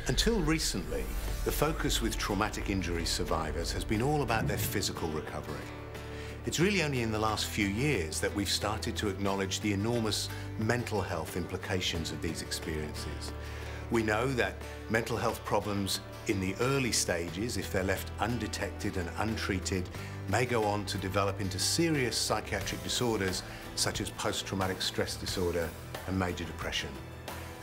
Until recently, the focus with traumatic injury survivors has been all about their physical recovery. It's really only in the last few years that we've started to acknowledge the enormous mental health implications of these experiences. We know that mental health problems in the early stages, if they're left undetected and untreated, may go on to develop into serious psychiatric disorders such as post-traumatic stress disorder and major depression.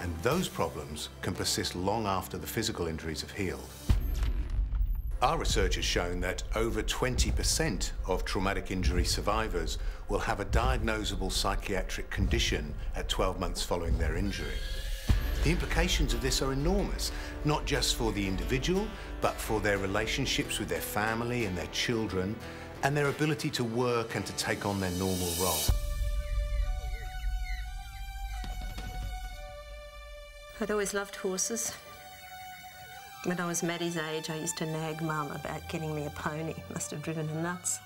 And those problems can persist long after the physical injuries have healed. Our research has shown that over 20% of traumatic injury survivors will have a diagnosable psychiatric condition at 12 months following their injury. The implications of this are enormous, not just for the individual, but for their relationships with their family and their children, and their ability to work and to take on their normal role. I'd always loved horses. When I was Maddie's age, I used to nag Mum about getting me a pony. Must have driven her nuts.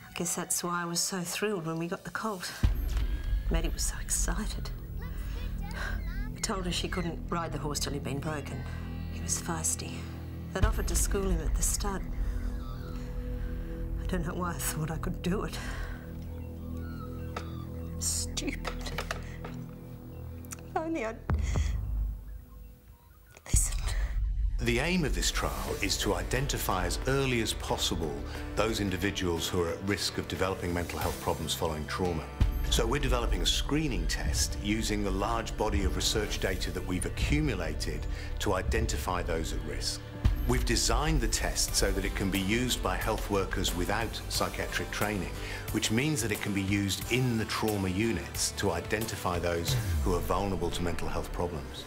I guess that's why I was so thrilled when we got the colt. Maddie was so excited. I told her she couldn't ride the horse till he'd been broken. He was feisty. They'd offered to school him at the stud. I don't know why I thought I could do it. Stupid. If only I'd listened. The aim of this trial is to identify as early as possible those individuals who are at risk of developing mental health problems following trauma. So we're developing a screening test using the large body of research data that we've accumulated to identify those at risk. We've designed the test so that it can be used by health workers without psychiatric training, which means that it can be used in the trauma units to identify those who are vulnerable to mental health problems.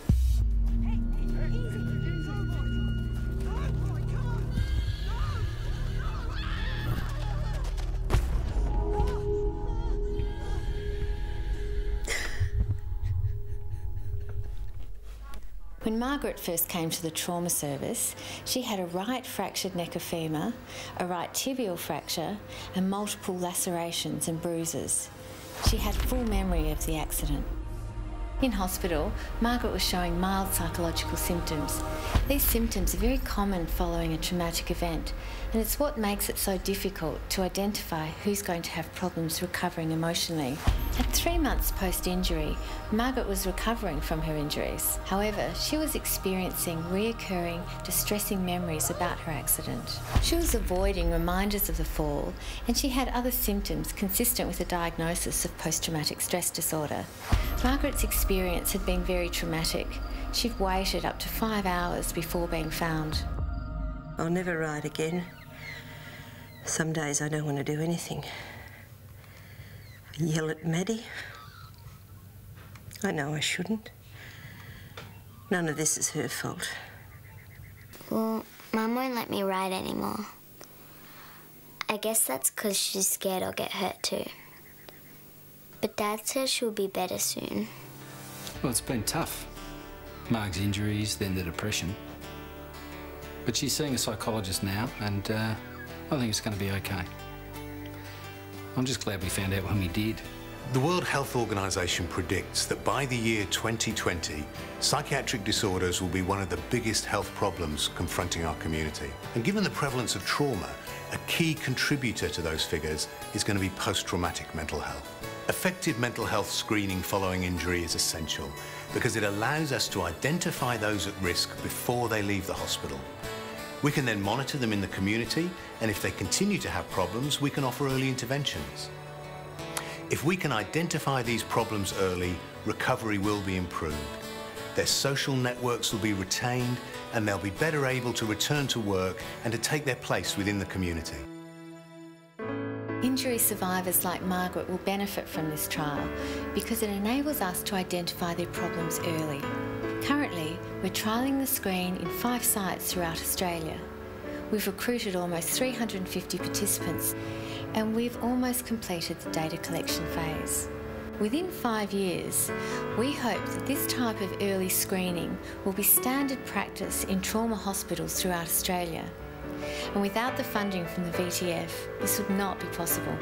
When Margaret first came to the trauma service, she had a right fractured neck of femur, a right tibial fracture, and multiple lacerations and bruises. She had full memory of the accident. In hospital, Margaret was showing mild psychological symptoms. These symptoms are very common following a traumatic event, and it's what makes it so difficult to identify who's going to have problems recovering emotionally. At 3 months post-injury, Margaret was recovering from her injuries. However, she was experiencing reoccurring, distressing memories about her accident. She was avoiding reminders of the fall, and she had other symptoms consistent with a diagnosis of post-traumatic stress disorder. Margaret's experience had been very traumatic. She'd waited up to 5 hours before being found. I'll never ride again. Some days I don't want to do anything. I yell at Maddie. I know I shouldn't. None of this is her fault. Well, Mum won't let me ride anymore. I guess that's because she's scared I'll get hurt too. But Dad says she'll be better soon. Well, it's been tough. Marg's injuries, then the depression. But she's seeing a psychologist now, and I think it's going to be okay. I'm just glad we found out when we did. The World Health Organization predicts that by the year 2020, psychiatric disorders will be one of the biggest health problems confronting our community. And given the prevalence of trauma, a key contributor to those figures is going to be post-traumatic mental health. Effective mental health screening following injury is essential because it allows us to identify those at risk before they leave the hospital. We can then monitor them in the community, and if they continue to have problems, we can offer early interventions. If we can identify these problems early, recovery will be improved. Their social networks will be retained, and they'll be better able to return to work and to take their place within the community. Injury survivors like Margaret will benefit from this trial because it enables us to identify their problems early. Currently, we're trialling the screen in 5 sites throughout Australia. We've recruited almost 350 participants, and we've almost completed the data collection phase. Within 5 years, we hope that this type of early screening will be standard practice in trauma hospitals throughout Australia. And without the funding from the VTF, this would not be possible.